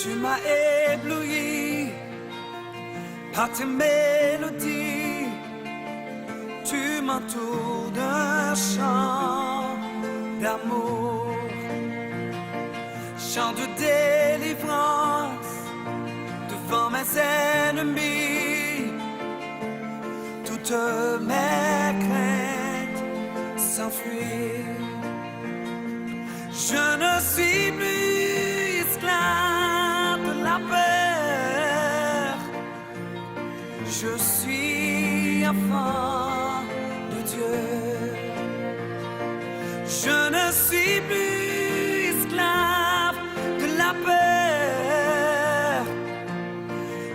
Tu m'as ébloui par tes mélodies, tu m'entoures d'un chant d'amour, chant de délivrance devant mes ennemis. Toutes mes craintes s'enfuient. Je ne suis plus esclave de la peur. Je suis enfant de Dieu. Je ne suis plus esclave de la peur.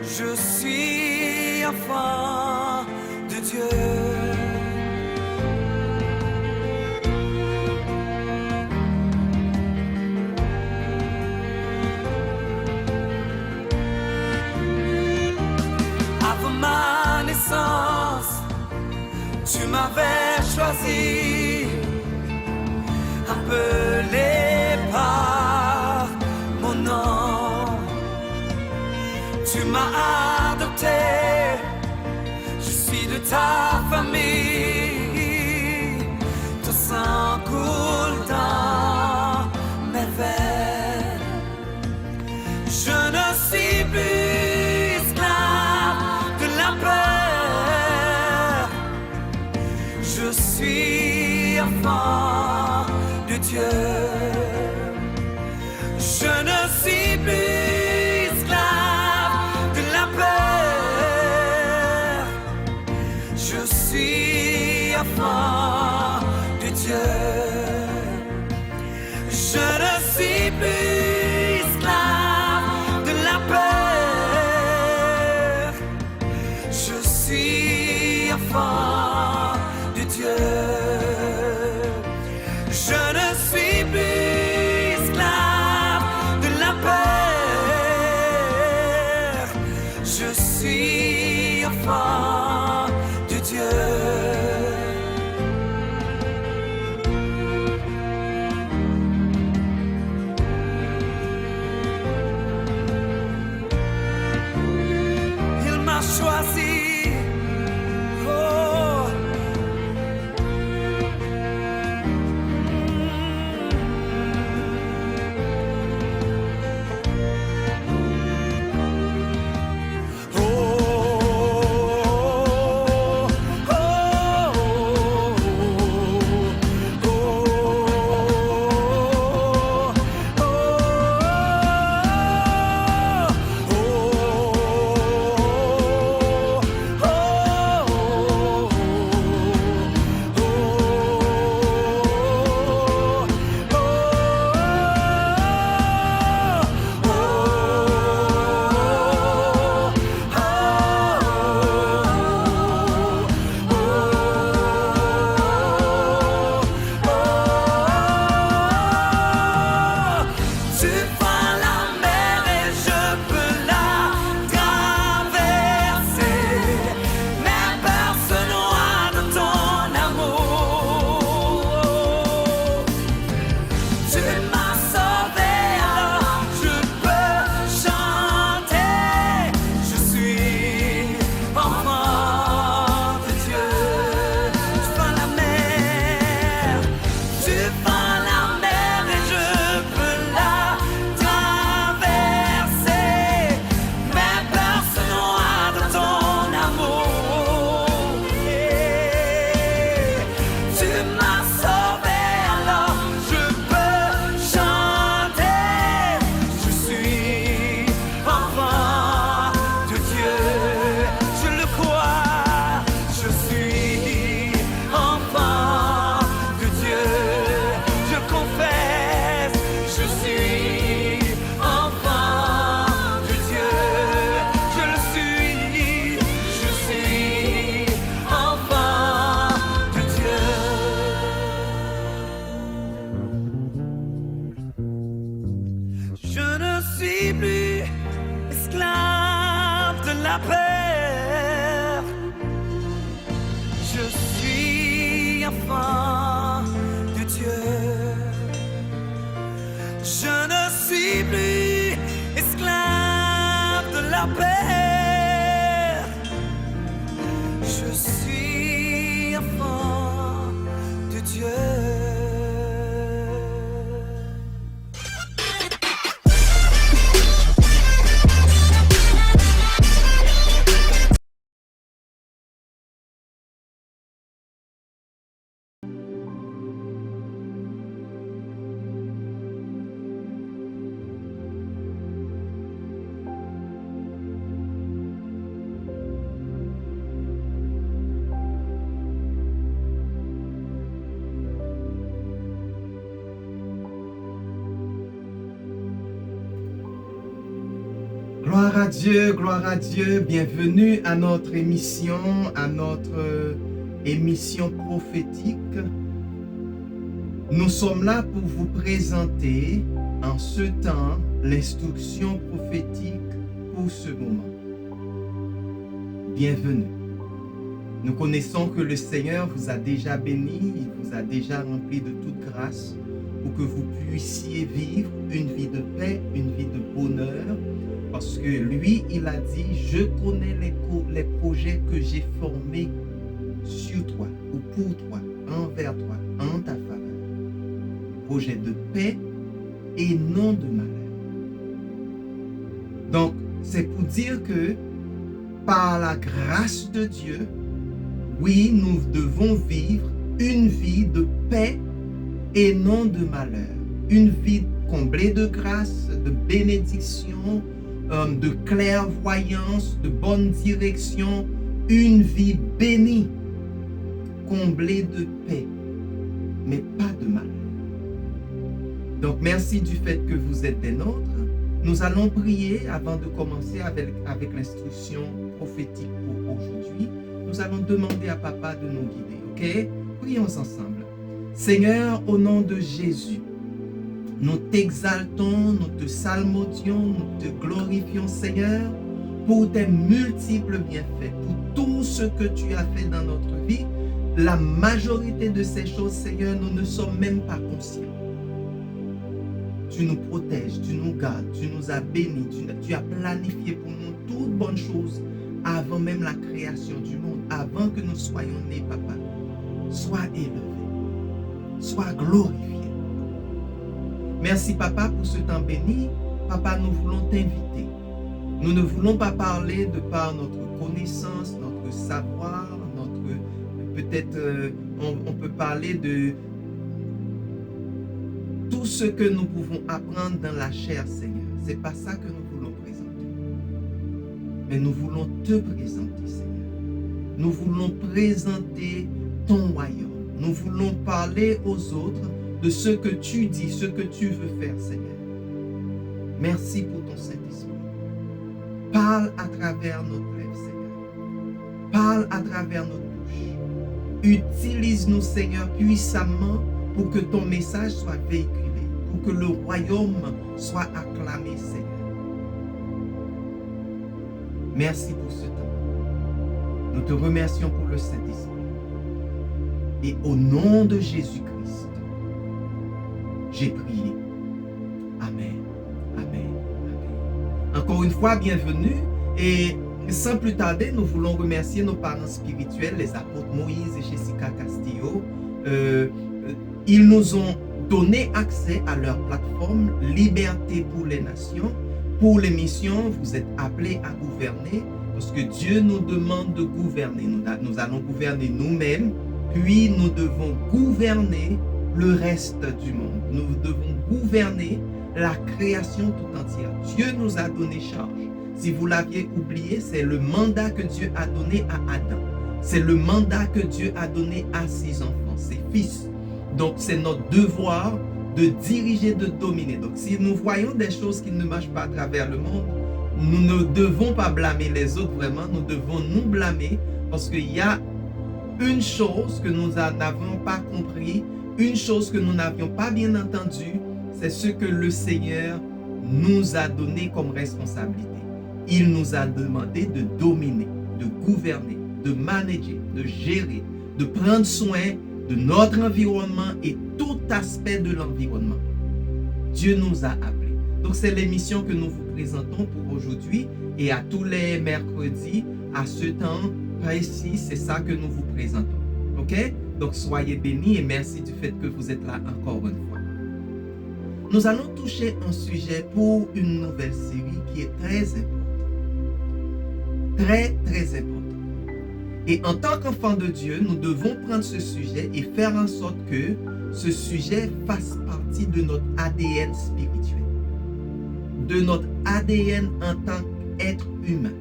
Je suis enfant de Dieu. Ma naissance, tu m'avais choisi, appelé par mon nom. Tu m'as adopté, je suis de ta famille. Ton sang coule dans mes veines. Je ne suis plus je suis enfant de Dieu. Je ne suis plus esclave de la peur. Je suis enfant de Dieu. Je ne suis plus esclave de la peur. Je suis enfant de Dieu. Je ne suis plus esclave de la peur. Je suis enfant de Dieu. Il m'a choisi. Plus esclave de la peur. Je suis enfant de Dieu. Je ne suis plus esclave Gloire à Dieu, bienvenue à notre émission prophétique. Nous sommes là pour vous présenter en ce temps l'instruction prophétique pour ce moment. Bienvenue. Nous connaissons que le Seigneur vous a déjà béni, il vous a déjà rempli de toute grâce pour que vous puissiez vivre une vie de paix, une vie de bonheur. Parce que lui, il a dit, je connais les projets que j'ai formés sur toi ou pour toi, envers toi, en ta faveur. Projet de paix et non de malheur. Donc, c'est pour dire que par la grâce de Dieu, oui, nous devons vivre une vie de paix et non de malheur. Une vie comblée de grâce, de bénédiction, de clairvoyance, de bonne direction, une vie bénie, comblée de paix, mais pas de malheur. Donc, merci du fait que vous êtes des nôtres. Nous allons prier avant de commencer avec l'instruction prophétique pour aujourd'hui. Nous allons demander à Papa de nous guider, ok? Prions ensemble. Seigneur, au nom de Jésus, nous t'exaltons, nous te psalmodions, nous te glorifions, Seigneur, pour tes multiples bienfaits, pour tout ce que tu as fait dans notre vie. La majorité de ces choses, Seigneur, nous ne sommes même pas conscients. Tu nous protèges, tu nous gardes, tu nous as bénis, tu as planifié pour nous toutes bonnes choses avant même la création du monde, avant que nous soyons nés, Papa. Sois élevé, sois glorifié. Merci, Papa, pour ce temps béni. Papa, nous voulons t'inviter. Nous ne voulons pas parler de par notre connaissance, notre savoir, peut-être on peut parler de tout ce que nous pouvons apprendre dans la chair, Seigneur. Ce n'est pas ça que nous voulons présenter. Mais nous voulons te présenter, Seigneur. Nous voulons présenter ton royaume. Nous voulons parler aux autres de ce que tu dis, ce que tu veux faire, Seigneur. Merci pour ton Saint-Esprit. Parle à travers nos lèvres, Seigneur. Parle à travers nos bouches. Utilise-nous, Seigneur, puissamment pour que ton message soit véhiculé, pour que le royaume soit acclamé, Seigneur. Merci pour ce temps. Nous te remercions pour le Saint-Esprit. Et au nom de Jésus-Christ, j'ai prié. Amen. Amen. Amen. Encore une fois, bienvenue. Et sans plus tarder, nous voulons remercier nos parents spirituels, les apôtres Moïse et Jessica Castillo. Ils nous ont donné accès à leur plateforme Liberté pour les Nations. Pour les missions, vous êtes appelés à gouverner parce que Dieu nous demande de gouverner. Nous allons gouverner nous-mêmes, puis nous devons gouverner le reste du monde. Nous devons gouverner la création tout entière. Dieu nous a donné charge. Si vous l'aviez oublié, c'est le mandat que Dieu a donné à Adam. C'est le mandat que Dieu a donné à ses enfants, ses fils. Donc, c'est notre devoir de diriger, de dominer. Donc, si nous voyons des choses qui ne marchent pas à travers le monde, nous ne devons pas blâmer les autres vraiment. Nous devons nous blâmer parce qu'il y a une chose que nous n'avons pas compris, une chose que nous n'avions pas bien entendue, c'est ce que le Seigneur nous a donné comme responsabilité. Il nous a demandé de dominer, de gouverner, de manager, de gérer, de prendre soin de notre environnement et tout aspect de l'environnement. Dieu nous a appelés. Donc, c'est l'émission que nous vous présentons pour aujourd'hui et à tous les mercredis, à ce temps précis, c'est ça que nous vous présentons. OK? Donc, soyez bénis et merci du fait que vous êtes là encore une fois. Nous allons toucher un sujet pour une nouvelle série qui est très importante. Très, très important. Et en tant qu'enfant de Dieu, nous devons prendre ce sujet et faire en sorte que ce sujet fasse partie de notre ADN spirituel, de notre ADN en tant qu'être humain,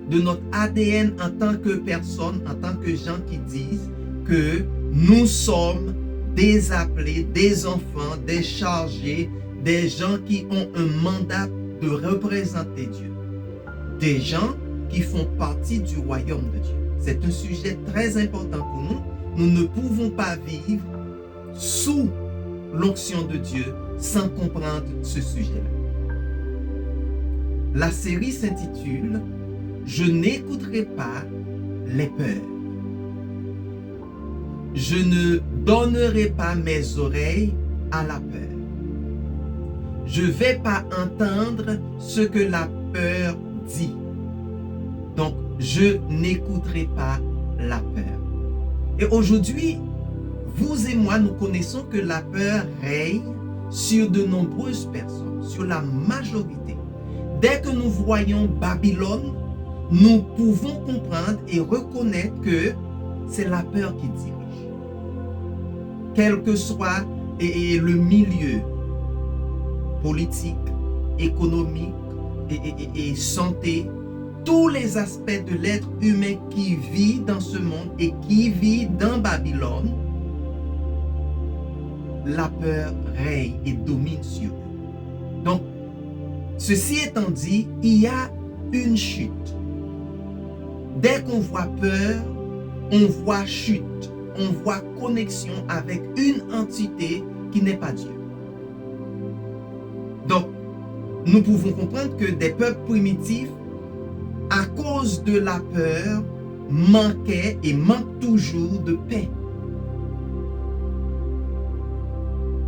de notre ADN en tant que personne, en tant que gens qui disent que nous sommes des appelés, des enfants, des chargés, des gens qui ont un mandat de représenter Dieu. Des gens qui font partie du royaume de Dieu. C'est un sujet très important pour nous. Nous ne pouvons pas vivre sous l'onction de Dieu sans comprendre ce sujet-là. La série s'intitule « Je n'écouterai pas les peurs. Je ne donnerai pas mes oreilles à la peur. Je ne vais pas entendre ce que la peur dit. Donc, je n'écouterai pas la peur. » Et aujourd'hui, vous et moi, nous connaissons que la peur règne sur de nombreuses personnes, sur la majorité. Dès que nous voyons Babylone, nous pouvons comprendre et reconnaître que c'est la peur qui dirige. Quel que soit le milieu politique, économique et santé, tous les aspects de l'être humain qui vit dans ce monde et qui vit dans Babylone, la peur règne et domine sur eux. Donc, ceci étant dit, il y a une chute. Dès qu'on voit peur, on voit chute, on voit connexion avec une entité qui n'est pas Dieu. Donc, nous pouvons comprendre que des peuples primitifs, à cause de la peur, manquaient et manquent toujours de paix.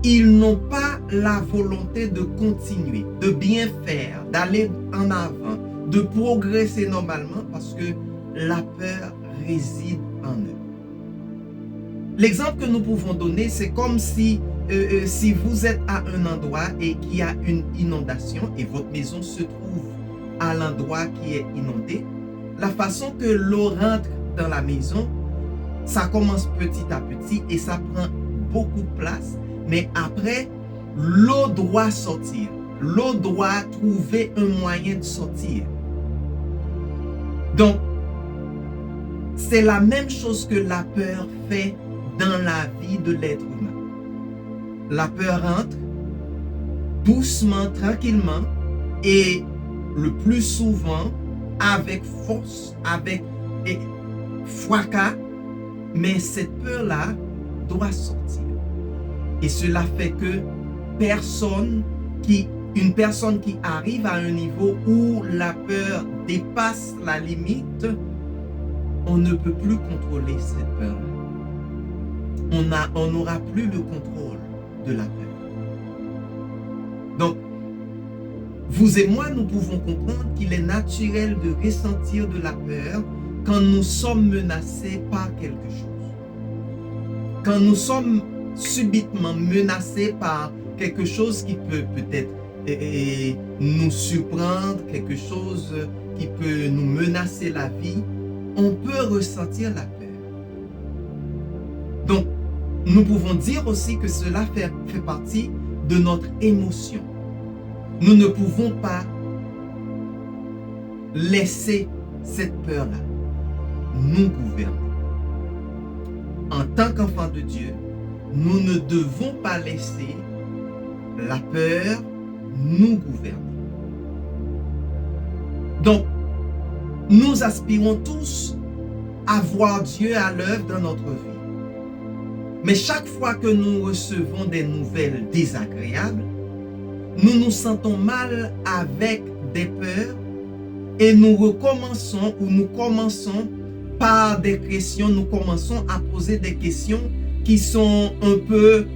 Ils n'ont pas la volonté de continuer, de bien faire, d'aller en avant, de progresser normalement parce que la peur réside en eux. L'exemple que nous pouvons donner, c'est comme si vous êtes à un endroit et qu'il y a une inondation et votre maison se trouve à l'endroit qui est inondé. La façon que l'eau rentre dans la maison, ça commence petit à petit et ça prend beaucoup de place. Mais après, l'eau doit sortir. L'eau doit trouver un moyen de sortir. Donc, c'est la même chose que la peur fait dans la vie de l'être humain. La peur entre doucement, tranquillement et le plus souvent avec force, avec fracas. Mais cette peur-là doit sortir. Et cela fait que une personne qui arrive à un niveau où la peur dépasse la limite, on ne peut plus contrôler cette peur-là. On n'aura plus le contrôle de la peur. Donc, vous et moi, nous pouvons comprendre qu'il est naturel de ressentir de la peur quand nous sommes menacés par quelque chose. Quand nous sommes subitement menacés par quelque chose qui peut peut-être nous surprendre, quelque chose qui peut nous menacer la vie, on peut ressentir la peur. Donc, nous pouvons dire aussi que cela fait partie de notre émotion. Nous ne pouvons pas laisser cette peur-là nous gouverner. En tant qu'enfants de Dieu, nous ne devons pas laisser la peur nous gouverner. Donc, nous aspirons tous à voir Dieu à l'œuvre dans notre vie. Mais chaque fois que nous recevons des nouvelles désagréables, nous nous sentons mal avec des peurs et nous commençons par des questions, nous commençons à poser des questions qui sont un peu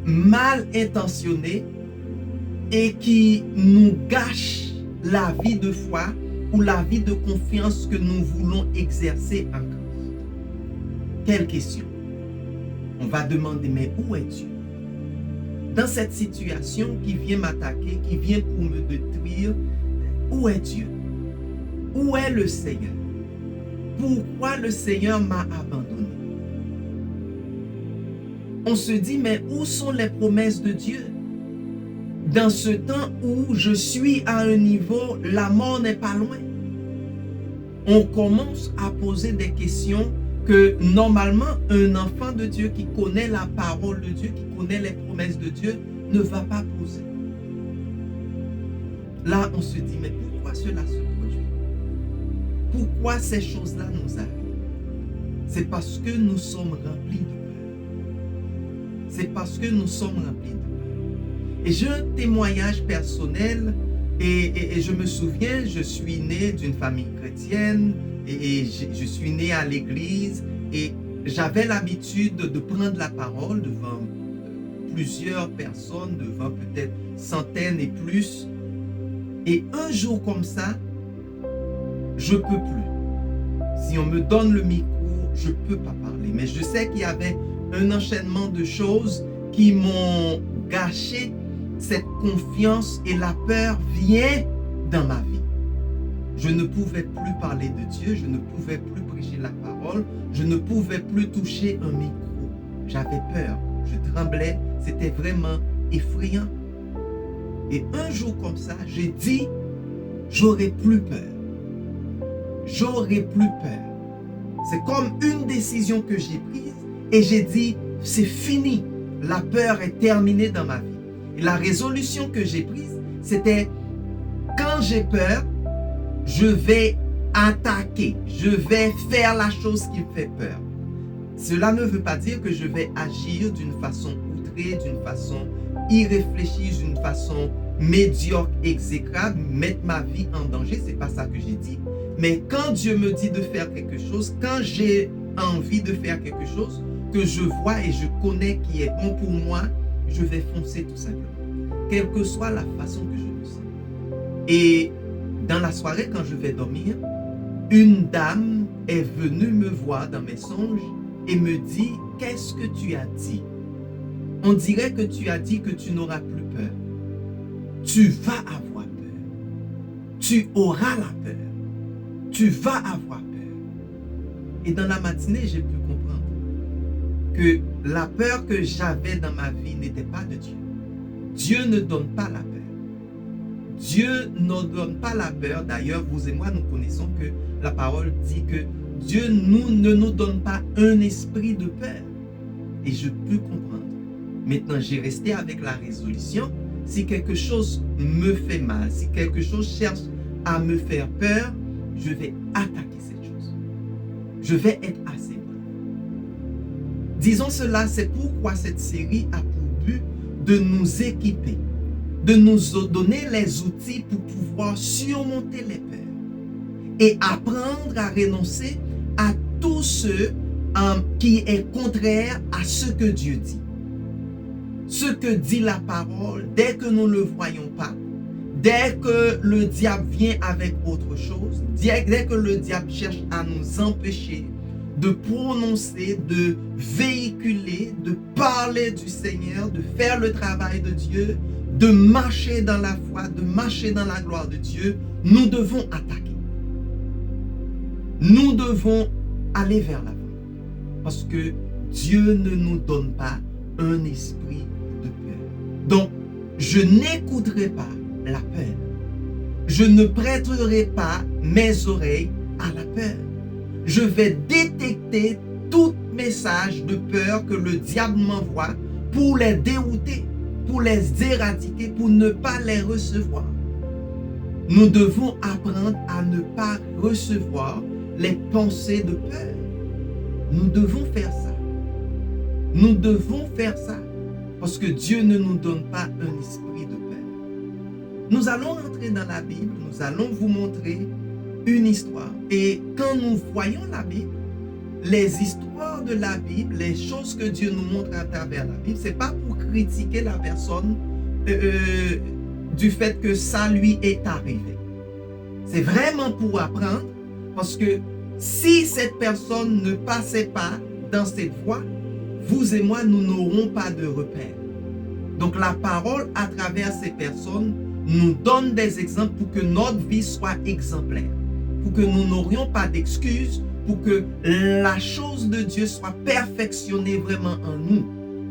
mal intentionnées et qui nous gâchent la vie de foi ou la vie de confiance que nous voulons exercer en Christ. Quelle question? On va demander, mais où est Dieu? Dans cette situation qui vient m'attaquer, qui vient pour me détruire, où est Dieu? Où est le Seigneur? Pourquoi le Seigneur m'a abandonné? On se dit, mais où sont les promesses de Dieu? Dans ce temps où je suis à un niveau, la mort n'est pas loin. On commence à poser des questions que normalement un enfant de Dieu qui connaît la parole de Dieu, qui connaît les promesses de Dieu, ne va pas poser. là, on se dit, mais pourquoi cela se produit? Pourquoi ces choses-là nous arrivent? C'est parce que nous sommes remplis de peur. C'est parce que nous sommes remplis de peur. Et j'ai un témoignage personnel, et je me souviens, je suis né d'une famille chrétienne, et je suis né à l'église, et j'avais l'habitude de prendre la parole devant plusieurs personnes, devant peut-être centaines et plus. Et un jour comme ça, je ne peux plus. Si on me donne le micro, je ne peux pas parler. Mais je sais qu'il y avait un enchaînement de choses qui m'ont gâché cette confiance, et la peur vient dans ma vie. Je ne pouvais plus parler de Dieu, je ne pouvais plus prêcher la parole, je ne pouvais plus toucher un micro. J'avais peur, je tremblais, c'était vraiment effrayant. Et un jour comme ça, j'ai dit, j'aurai plus peur. J'aurai plus peur. C'est comme une décision que j'ai prise et j'ai dit, c'est fini. La peur est terminée dans ma vie. Et la résolution que j'ai prise, c'était, quand j'ai peur, je vais attaquer. Je vais faire la chose qui me fait peur. Cela ne veut pas dire que je vais agir d'une façon outrée, d'une façon irréfléchie, d'une façon médiocre, exécrable, mettre ma vie en danger. C'est pas ça que j'ai dit. Mais quand Dieu me dit de faire quelque chose, quand j'ai envie de faire quelque chose, que je vois et je connais qui est bon pour moi, je vais foncer tout simplement. Quelle que soit la façon que je me sens. Et dans la soirée, quand je vais dormir, une dame est venue me voir dans mes songes et me dit, qu'est-ce que tu as dit? On dirait que tu as dit que tu n'auras plus peur. Tu vas avoir peur. Tu auras la peur. Tu vas avoir peur. Et dans la matinée, j'ai pu comprendre que la peur que j'avais dans ma vie n'était pas de Dieu. Dieu ne donne pas la peur. Dieu ne donne pas la peur. D'ailleurs, vous et moi, nous connaissons que la parole dit que Dieu ne nous donne pas un esprit de peur. Et je peux comprendre. Maintenant, j'ai resté avec la résolution. Si quelque chose me fait mal, si quelque chose cherche à me faire peur, je vais attaquer cette chose. Je vais être assez brave. Disons cela, c'est pourquoi cette série a pour but de nous équiper, de nous donner les outils pour pouvoir surmonter les peurs et apprendre à renoncer à tout ce qui est contraire à ce que Dieu dit. Ce que dit la parole, dès que nous ne le voyons pas, dès que le diable vient avec autre chose, dès que le diable cherche à nous empêcher de prononcer, de véhiculer, de parler du Seigneur, de faire le travail de Dieu, de marcher dans la foi, de marcher dans la gloire de Dieu, nous devons attaquer. Nous devons aller vers l'avant. Parce que Dieu ne nous donne pas un esprit de peur. Donc, je n'écouterai pas la peur. Je ne prêterai pas mes oreilles à la peur. Je vais détecter tout message de peur que le diable m'envoie pour les dérouter, pour les éradiquer, pour ne pas les recevoir. Nous devons apprendre à ne pas recevoir les pensées de peur. Nous devons faire ça. Nous devons faire ça. Parce que Dieu ne nous donne pas un esprit de peur. Nous allons entrer dans la Bible. Nous allons vous montrer une histoire. Et quand nous voyons la Bible, les histoires de la Bible, les choses que Dieu nous montre à travers la Bible, ce n'est pas pour critiquer la personne du fait que ça lui est arrivé. C'est vraiment pour apprendre, parce que si cette personne ne passait pas dans cette voie, vous et moi, nous n'aurons pas de repère. Donc la parole, à travers ces personnes, nous donne des exemples pour que notre vie soit exemplaire, pour que nous n'aurions pas d'excuses, pour que la chose de Dieu soit perfectionnée vraiment en nous,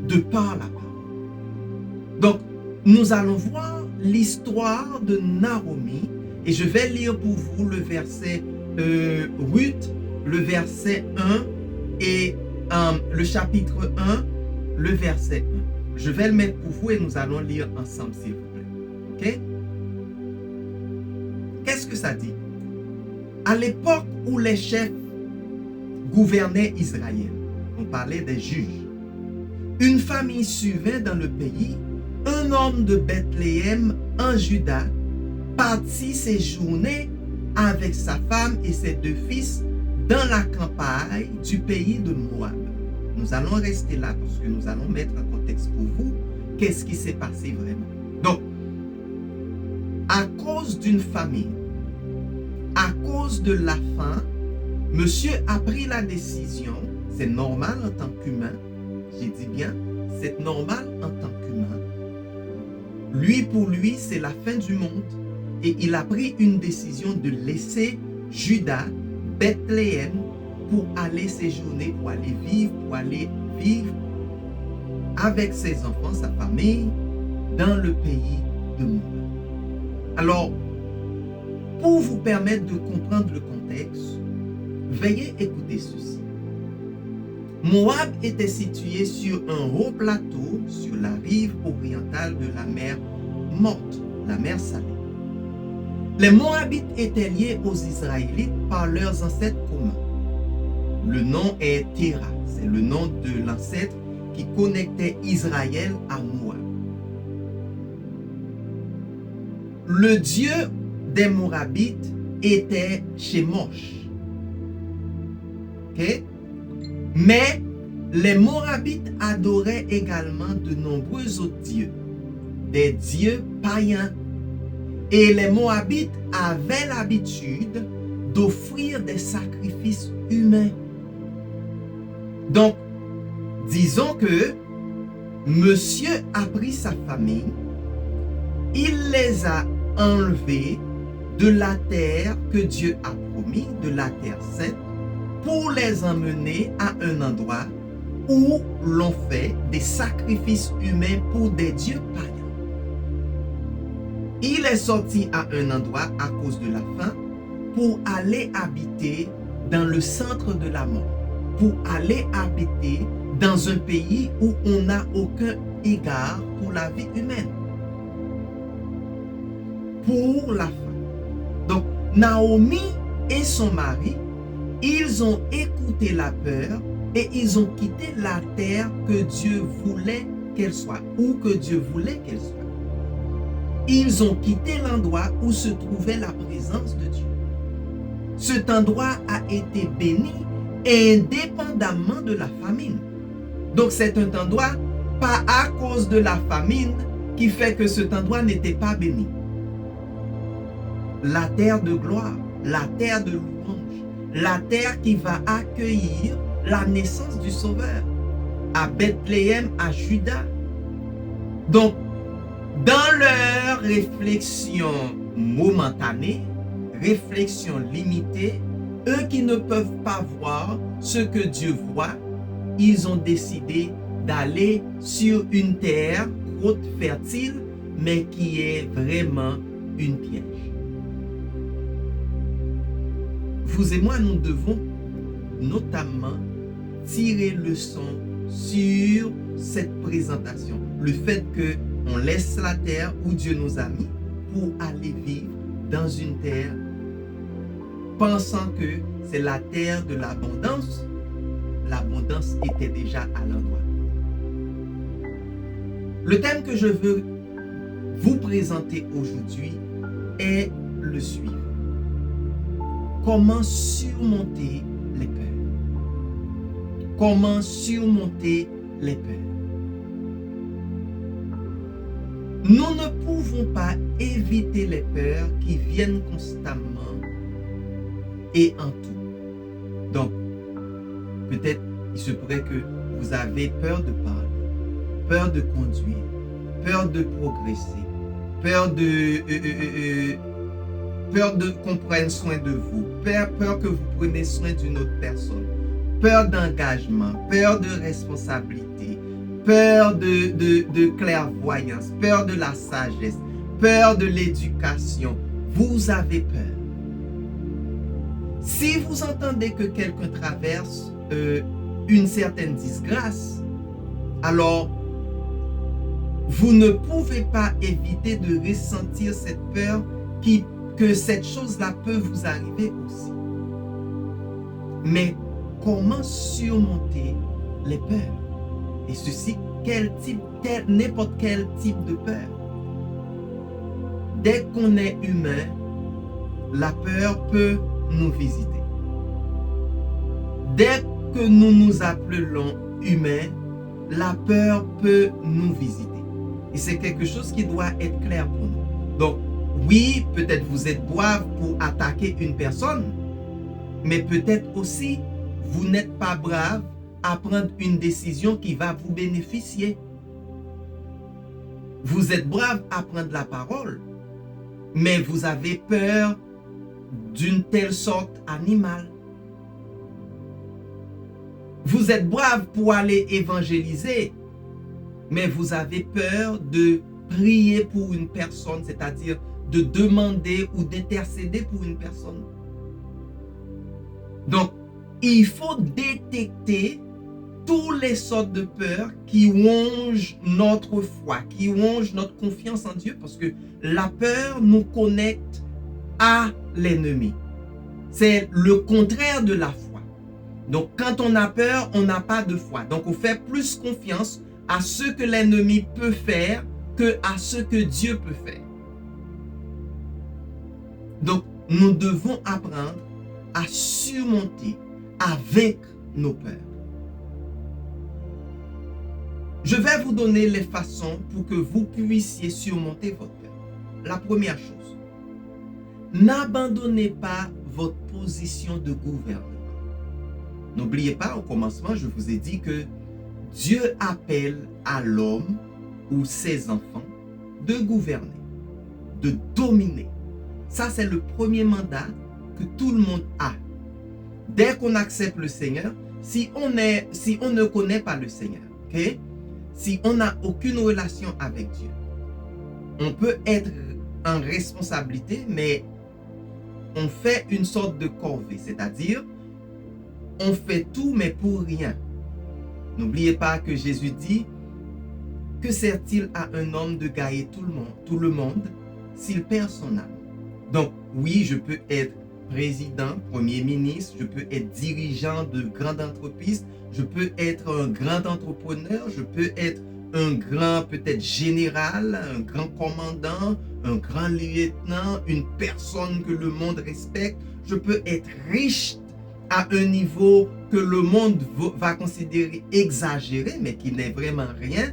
de par la parole. Donc, nous allons voir l'histoire de Naomi, et je vais lire pour vous le verset Ruth, le verset 1 et le chapitre 1, le verset 1. Je vais le mettre pour vous et nous allons lire ensemble, s'il vous plaît. OK? ça dit? À l'époque où les chefs gouvernaient Israël, on parlait des juges, une famille survint dans le pays, un homme de Bethléem en Juda partit séjourner avec sa femme et ses 2 fils dans la campagne du pays de Moab. Nous allons rester là parce que nous allons mettre en contexte pour vous qu'est-ce qui s'est passé vraiment. Donc, à cause d'une famine, à cause de la faim, monsieur a pris la décision, c'est normal en tant qu'humain, j'ai dit bien, c'est normal en tant qu'humain. Pour lui, c'est la fin du monde et il a pris une décision de laisser Juda, Bethléem, pour aller séjourner, pour aller vivre avec ses enfants, sa famille, dans le pays de Moab. Alors, pour vous permettre de comprendre le contexte, veuillez écouter ceci. Moab était situé sur un haut plateau sur la rive orientale de la mer Morte, la mer Salée. Les Moabites étaient liés aux Israélites par leurs ancêtres communs. Le nom est Téra, c'est le nom de l'ancêtre qui connectait Israël à Moab. Le dieu des Moabites était Chemosh. Okay? Mais les Moabites adoraient également de nombreux autres dieux, des dieux païens. Et les Moabites avaient l'habitude d'offrir des sacrifices humains. Donc, disons que monsieur a pris sa famille, il les a enlevés de la terre que Dieu a promis, de la terre sainte, pour les emmener à un endroit où l'on fait des sacrifices humains pour des dieux païens. Il est sorti à un endroit à cause de la faim pour aller habiter dans le centre de la mort, pour aller habiter dans un pays où on n'a aucun égard pour la vie humaine. Pour la faim. Donc, Naomi et son mari, ils ont écouté la peur et ils ont quitté la terre que Dieu voulait qu'elle soit, ou que Dieu voulait qu'elle soit. Ils ont quitté l'endroit où se trouvait la présence de Dieu. Cet endroit a été béni indépendamment de la famine. Donc c'est un endroit, pas à cause de la famine, qui fait que cet endroit n'était pas béni. La terre de gloire, la terre de louange, la terre qui va accueillir la naissance du Sauveur, à Bethléem, à Juda. Donc, dans leur réflexion momentanée, réflexion limitée, eux qui ne peuvent pas voir ce que Dieu voit, ils ont décidé d'aller sur une terre haute, fertile, mais qui est vraiment une piège. Vous et moi, nous devons notamment tirer leçon sur cette présentation. Le fait qu'on laisse la terre où Dieu nous a mis pour aller vivre dans une terre pensant que c'est la terre de l'abondance. L'abondance était déjà à l'endroit. Le thème que je veux vous présenter aujourd'hui est le suivant. Comment surmonter les peurs? Comment surmonter les peurs? Nous ne pouvons pas éviter les peurs qui viennent constamment et en tout. Donc, peut-être il se pourrait que vous avez peur de parler, peur de conduire, peur de progresser, peur qu'on prenne soin de vous, peur que vous preniez soin d'une autre personne, peur d'engagement, peur de responsabilité, peur de clairvoyance, peur de la sagesse, peur de l'éducation. Vous avez peur. Si vous entendez que quelqu'un traverse une certaine disgrâce, alors vous ne pouvez pas éviter de ressentir cette peur qui que cette chose-là peut vous arriver aussi. Mais comment surmonter les peurs? Et ceci, n'importe quel type de peur. Dès qu'on est humain, la peur peut nous visiter. Dès que nous nous appelons humains, la peur peut nous visiter. Et c'est quelque chose qui doit être clair pour nous. Donc, oui, peut-être vous êtes brave pour attaquer une personne, mais peut-être aussi, vous n'êtes pas brave à prendre une décision qui va vous bénéficier. Vous êtes brave à prendre la parole, mais vous avez peur d'une telle sorte animale. Vous êtes brave pour aller évangéliser, mais vous avez peur de prier pour une personne, c'est-à-dire de demander ou d'intercéder pour une personne. Donc, il faut détecter toutes les sortes de peurs qui rongent notre foi, qui rongent notre confiance en Dieu, parce que la peur nous connecte à l'ennemi. C'est le contraire de la foi. Donc, quand on a peur, on n'a pas de foi. Donc, on fait plus confiance à ce que l'ennemi peut faire que à ce que Dieu peut faire. Donc, nous devons apprendre à surmonter, à vaincre nos peurs. Je vais vous donner les façons pour que vous puissiez surmonter votre peur. La première chose, n'abandonnez pas votre position de gouvernement. N'oubliez pas, au commencement, je vous ai dit que Dieu appelle à l'homme ou ses enfants de gouverner, de dominer. Ça, c'est le premier mandat que tout le monde a. Dès qu'on accepte le Seigneur, si on ne connaît pas le Seigneur, okay? Si on n'a aucune relation avec Dieu, on peut être en responsabilité, mais on fait une sorte de corvée, c'est-à-dire on fait tout, mais pour rien. N'oubliez pas que Jésus dit, que sert-il à un homme de gagner tout le monde s'il perd son âme? Donc, oui, je peux être président, premier ministre, je peux être dirigeant de grande entreprise, je peux être un grand entrepreneur, je peux être un grand peut-être général, un grand commandant, un grand lieutenant, une personne que le monde respecte. Je peux être riche à un niveau que le monde va considérer exagéré, mais qui n'est vraiment rien.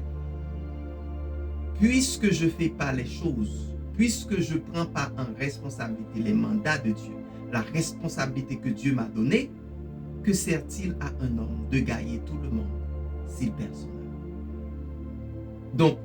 Puisque je ne fais pas les choses, puisque je ne prends pas en responsabilité les mandats de Dieu, la responsabilité que Dieu m'a donnée, que sert-il à un homme de gagner tout le monde s'il perd son âme? Donc,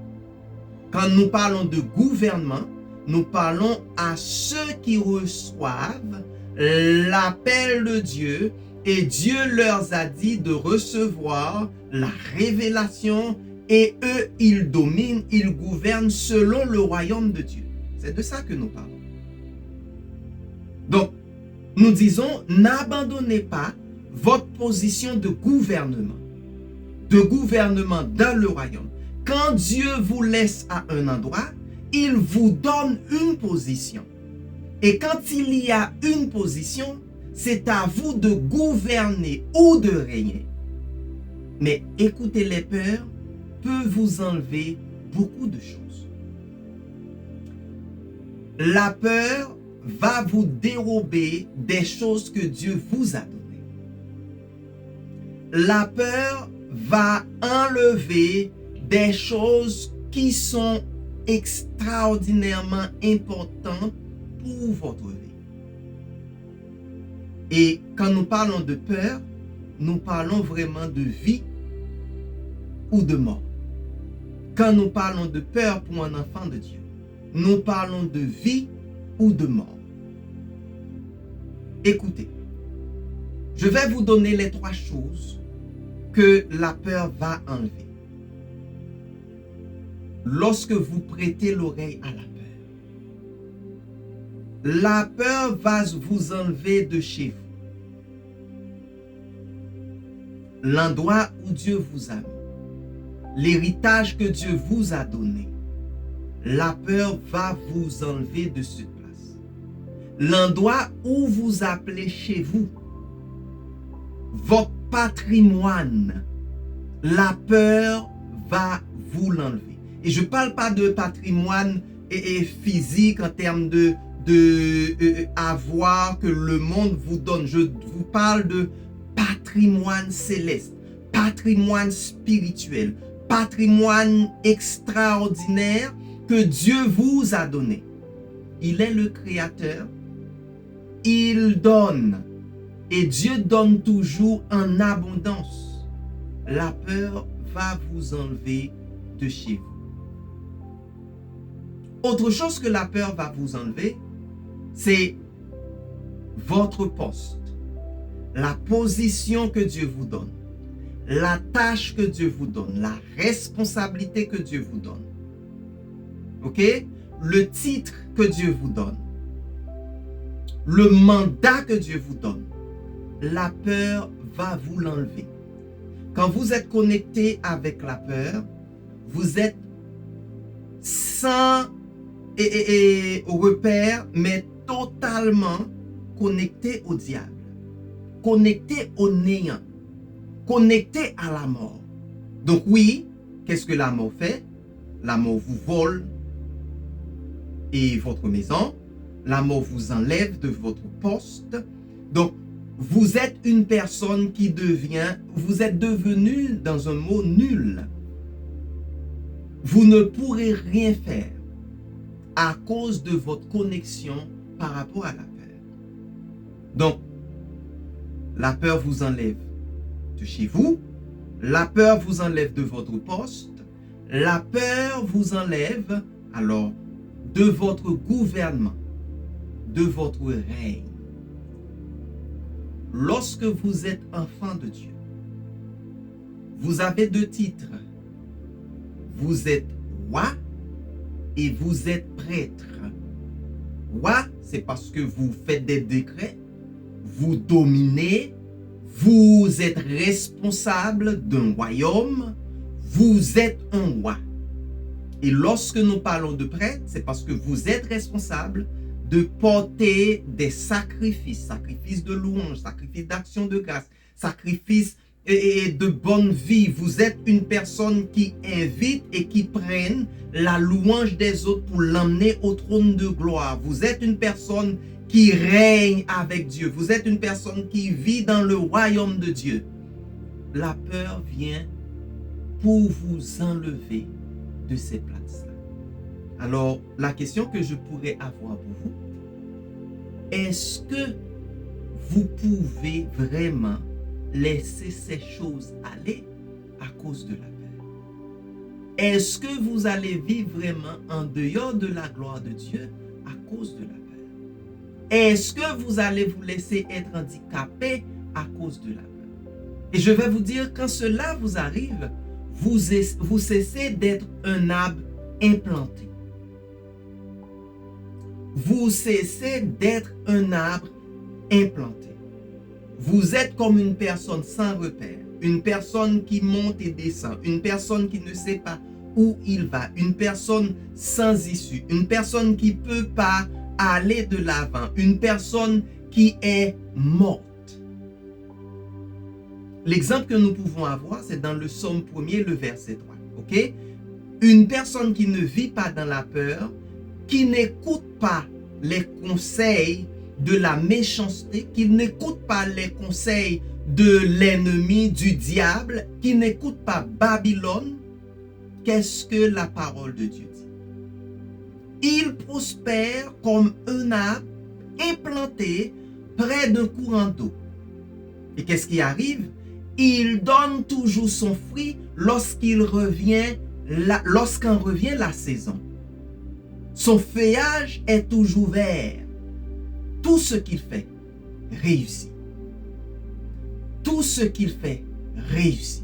quand nous parlons de gouvernement, nous parlons à ceux qui reçoivent l'appel de Dieu et Dieu leur a dit de recevoir la révélation et eux, ils dominent, ils gouvernent selon le royaume de Dieu. C'est de ça que nous parlons. Donc, nous disons, n'abandonnez pas votre position de gouvernement dans le royaume. Quand Dieu vous laisse à un endroit, il vous donne une position. Et quand il y a une position, c'est à vous de gouverner ou de régner. Mais écoutez, les peurs peuvent vous enlever beaucoup de choses. La peur va vous dérober des choses que Dieu vous a données. La peur va enlever des choses qui sont extraordinairement importantes pour votre vie. Et quand nous parlons de peur, nous parlons vraiment de vie ou de mort. Quand nous parlons de peur pour un enfant de Dieu, nous parlons de vie ou de mort. Écoutez, je vais vous donner les 3 choses que la peur va enlever. Lorsque vous prêtez l'oreille à la peur va vous enlever de chez vous. L'endroit où Dieu vous a mis. L'héritage que Dieu vous a donné. La peur va vous enlever de cette place. l'endroit où vous appelez chez vous, votre patrimoine, la peur va vous l'enlever. Et je ne parle pas de patrimoine physique en termes de avoir que le monde vous donne. Je vous parle de patrimoine céleste, patrimoine spirituel, patrimoine extraordinaire que Dieu vous a donné. Il est le créateur, il donne, et Dieu donne toujours en abondance. La peur va vous enlever de chez vous. Autre chose que la peur va vous enlever, c'est votre poste, la position que Dieu vous donne, la tâche que Dieu vous donne, la responsabilité que Dieu vous donne. Ok? Le titre que Dieu vous donne, le mandat que Dieu vous donne. La peur va vous l'enlever. Quand vous êtes connecté avec la peur, vous êtes sans repère, mais totalement connecté au diable, connecté au néant, connecté à la mort. Donc oui, qu'est-ce que la mort fait? La mort vous vole et votre maison, la mort vous enlève de votre poste. Donc, vous êtes une personne qui devient, vous êtes devenu, dans un mot, nul. Vous ne pourrez rien faire à cause de votre connexion par rapport à la peur. Donc, la peur vous enlève de chez vous, la peur vous enlève de votre poste, la peur vous enlève, alors, de votre gouvernement, de votre règne. Lorsque vous êtes enfant de Dieu, vous avez deux titres. Vous êtes roi et vous êtes prêtre. Roi, c'est parce que vous faites des décrets, vous dominez, vous êtes responsable d'un royaume, vous êtes un roi. Et lorsque nous parlons de prêtre, c'est parce que vous êtes responsable de porter des sacrifices, sacrifices de louange, sacrifices d'action de grâce, sacrifices de bonne vie. Vous êtes une personne qui invite et qui prenne la louange des autres pour l'emmener au trône de gloire. Vous êtes une personne qui règne avec Dieu. Vous êtes une personne qui vit dans le royaume de Dieu. La peur vient pour vous enlever de ces places-là. Alors, la question que je pourrais avoir pour vous, est-ce que vous pouvez vraiment laisser ces choses aller à cause de la peur? Est-ce que vous allez vivre vraiment en dehors de la gloire de Dieu à cause de la peur? Est-ce que vous allez vous laisser être handicapé à cause de la peur? Et je vais vous dire, quand cela vous arrive, vous cessez d'être un arbre implanté. Vous cessez d'être un arbre implanté. Vous êtes comme une personne sans repère, une personne qui monte et descend, une personne qui ne sait pas où il va, une personne sans issue, une personne qui ne peut pas aller de l'avant, une personne qui est morte. L'exemple que nous pouvons avoir, c'est dans le psaume 1er, le verset 3. Ok? Une personne qui ne vit pas dans la peur, qui n'écoute pas les conseils de la méchanceté, qui n'écoute pas les conseils de l'ennemi, du diable, qui n'écoute pas Babylone, qu'est-ce que la parole de Dieu dit? Il prospère comme un arbre implanté près d'un courant d'eau. Et qu'est-ce qui arrive? Il donne toujours son fruit lorsqu'en revient la saison. Son feuillage est toujours vert. Tout ce qu'il fait réussit. Tout ce qu'il fait réussit.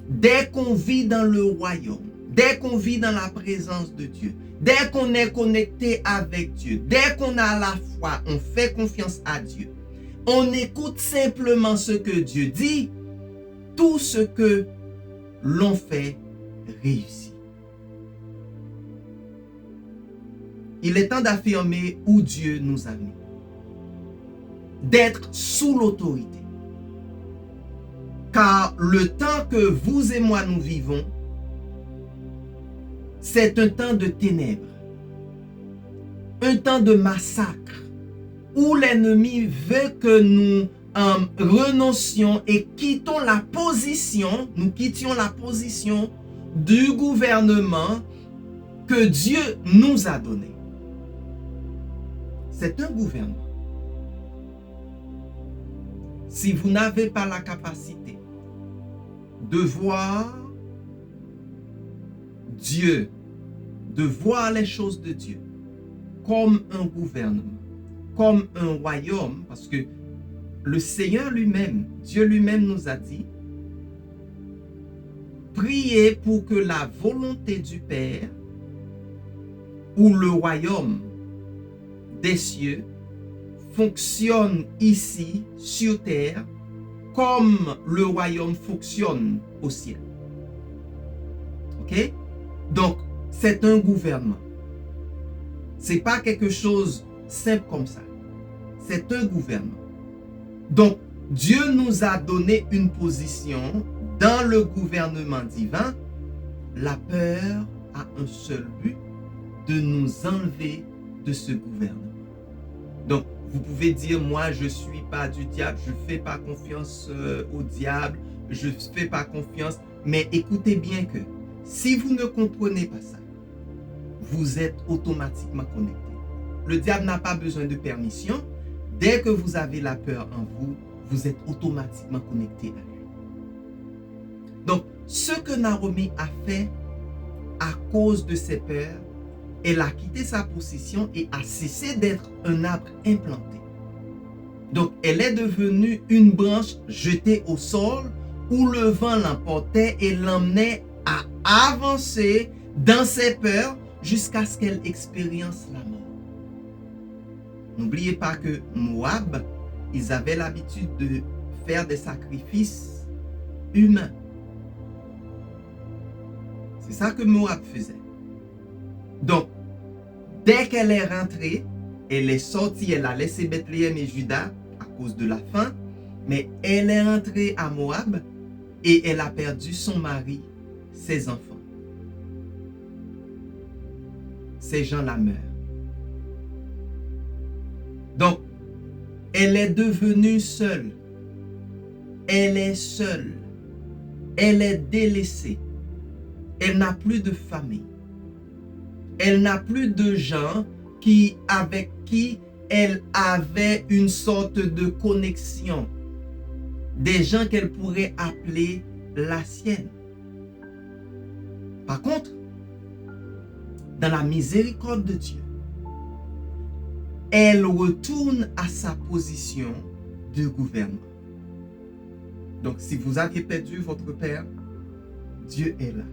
Dès qu'on vit dans le royaume, dès qu'on vit dans la présence de Dieu, dès qu'on est connecté avec Dieu, dès qu'on a la foi, on fait confiance à Dieu, on écoute simplement ce que Dieu dit, tout ce que l'on fait réussit. il est temps d'affirmer où Dieu nous a mis. D'être sous l'autorité. Car le temps que vous et moi nous vivons, c'est un temps de ténèbres, un temps de massacre, où l'ennemi veut que nous renoncions et quittions la position du gouvernement que Dieu nous a donné. C'est un gouvernement. Si vous n'avez pas la capacité de voir Dieu, de voir les choses de Dieu comme un gouvernement, comme un royaume, parce que le Seigneur lui-même, Dieu lui-même nous a dit, priez pour que la volonté du Père ou le royaume des cieux fonctionne ici sur terre comme le royaume fonctionne au ciel. Ok? Donc, c'est un gouvernement. C'est pas quelque chose simple comme ça. C'est un gouvernement. Donc, Dieu nous a donné une position dans le gouvernement divin. La peur a un seul but, de nous enlever de ce gouvernement. Donc, vous pouvez dire, moi, je ne suis pas du diable, je ne fais pas confiance au diable, je ne fais pas confiance. Mais écoutez bien que, si vous ne comprenez pas ça, vous êtes automatiquement connecté. Le diable n'a pas besoin de permission. Dès que vous avez la peur en vous, vous êtes automatiquement connecté à lui. Donc, ce que Naomi a fait à cause de ses peurs, elle a quitté sa position et a cessé d'être un arbre implanté. Donc, elle est devenue une branche jetée au sol où le vent l'emportait et l'emmenait à avancer dans ses peurs jusqu'à ce qu'elle expérience la mort. N'oubliez pas que Moab, ils avaient l'habitude de faire des sacrifices humains. C'est ça que Moab faisait. Donc, dès qu'elle est rentrée, elle est sortie, elle a laissé Bethléem et Juda à cause de la faim, mais elle est rentrée à Moab et elle a perdu son mari, ses enfants. Ces gens la meurent. Donc, elle est devenue seule. Elle est seule. Elle est délaissée. Elle n'a plus de famille. Elle n'a plus de gens avec qui elle avait une sorte de connexion. Des gens qu'elle pourrait appeler la sienne. Par contre, dans la miséricorde de Dieu, elle retourne à sa position de gouvernement. Donc, si vous aviez perdu votre père, Dieu est là.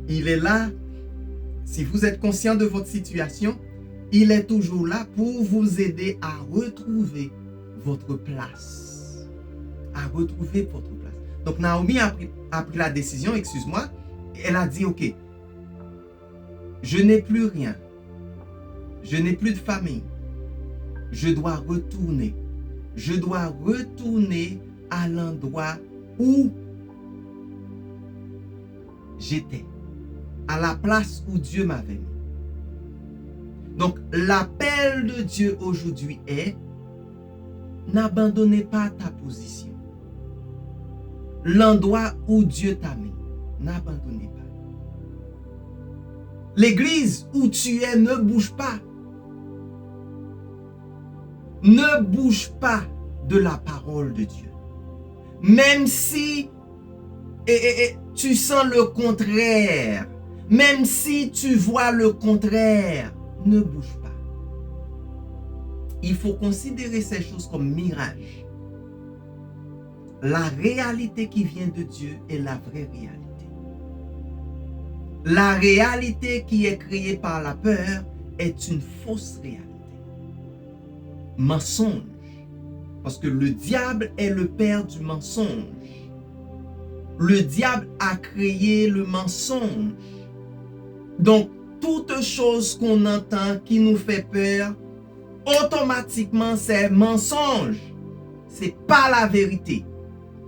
Il est là. Si vous êtes conscient de votre situation, il est toujours là pour vous aider à retrouver votre place. À retrouver votre place. Donc, Naomi a pris la décision, elle a dit, ok, je n'ai plus rien. Je n'ai plus de famille. Je dois retourner. Je dois retourner à l'endroit où j'étais. À la place où Dieu m'avait mis. Donc, l'appel de Dieu aujourd'hui est: n'abandonnez pas ta position. L'endroit où Dieu t'a mis, n'abandonnez pas. L'église où tu es, ne bouge pas. Ne bouge pas de la parole de Dieu. Même si tu sens le contraire, même si tu vois le contraire, ne bouge pas. Il faut considérer ces choses comme mirages. La réalité qui vient de Dieu est la vraie réalité. La réalité qui est créée par la peur est une fausse réalité. Mensonge. Parce que le diable est le père du mensonge. Le diable a créé le mensonge. Donc, toute chose qu'on entend qui nous fait peur, automatiquement c'est mensonge. C'est pas la vérité.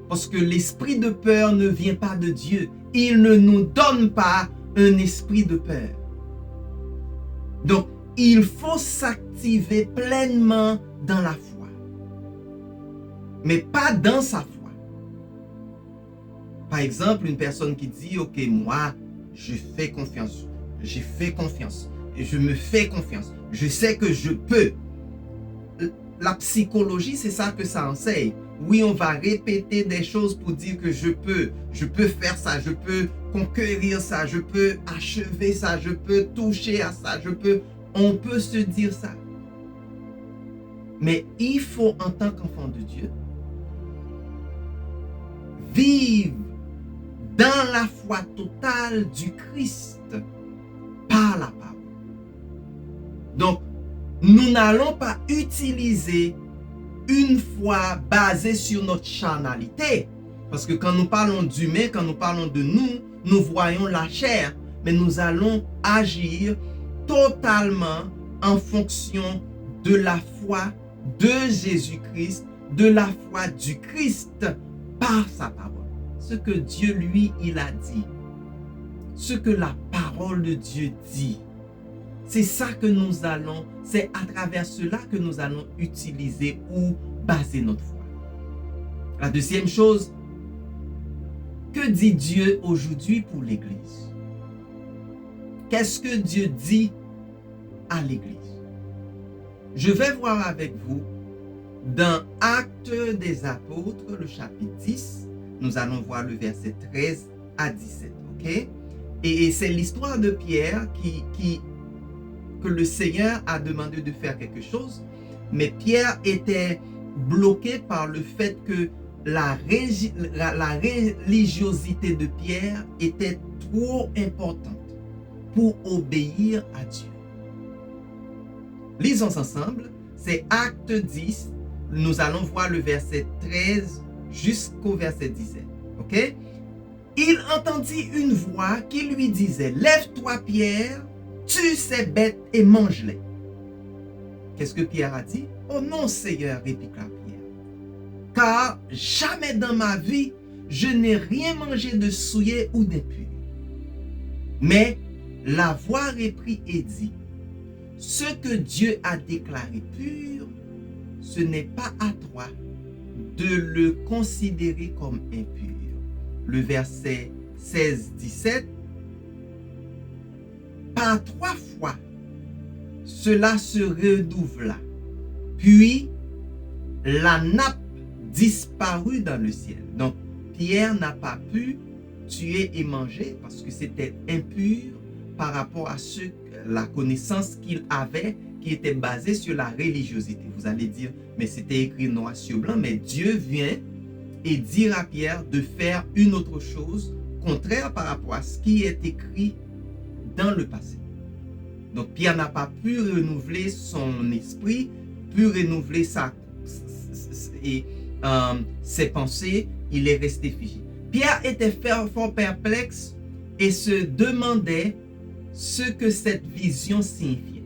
Parce que l'esprit de peur ne vient pas de Dieu. Il ne nous donne pas un esprit de peur. Donc, il faut s'activer pleinement dans la foi. Mais pas dans sa foi. Par exemple, une personne qui dit, ok, moi, je fais confiance. J'ai fait confiance. Je me fais confiance. Je sais que je peux. La psychologie, c'est ça que ça enseigne. Oui, on va répéter des choses pour dire que je peux faire ça, je peux conquérir ça, je peux achever ça, je peux toucher à ça, on peut se dire ça. Mais il faut, en tant qu'enfant de Dieu, vivre dans la foi totale du Christ par la parole. Donc, nous n'allons pas utiliser une foi basée sur notre charnalité. Parce que quand nous parlons d'humain, quand nous parlons de nous, nous voyons la chair. Mais nous allons agir totalement en fonction de la foi de Jésus-Christ, de la foi du Christ par sa parole. Ce que Dieu, lui, il a dit. Ce que la parole de Dieu dit. C'est ça que nous allons, c'est à travers cela que nous allons utiliser ou baser notre foi. La deuxième chose, que dit Dieu aujourd'hui pour l'Église? Qu'est-ce que Dieu dit à l'Église? Je vais voir avec vous dans Actes des Apôtres, le chapitre 10, nous allons voir le verset 13 à 17, ok? Et c'est l'histoire de Pierre que le Seigneur a demandé de faire quelque chose, mais Pierre était bloqué par le fait que la religiosité de Pierre était trop importante pour obéir à Dieu. Lisons ensemble, c'est Acte 10, nous allons voir le verset 13 jusqu'au verset 17, ok? Il entendit une voix qui lui disait, « Lève-toi Pierre, tue ces bêtes et mange-les. » Qu'est-ce que Pierre a dit? « Oh non, Seigneur, répliqua Pierre, car jamais dans ma vie, je n'ai rien mangé de souillé ou d'impur. » Mais la voix reprit et dit, « Ce que Dieu a déclaré pur, ce n'est pas à toi de le considérer comme impur. » Le verset 16-17, par 3 fois, cela se redoubla. Puis, la nappe disparut dans le ciel. Donc, Pierre n'a pas pu tuer et manger parce que c'était impur par rapport à la connaissance qu'il avait qui était basée sur la religiosité. Vous allez dire, mais c'était écrit noir sur blanc, mais Dieu vient et dire à Pierre de faire une autre chose contraire par rapport à ce qui est écrit dans le passé. Donc Pierre n'a pas pu renouveler son esprit, pu renouveler ses pensées, il est resté figé. Pierre était fort perplexe et se demandait ce que cette vision signifiait.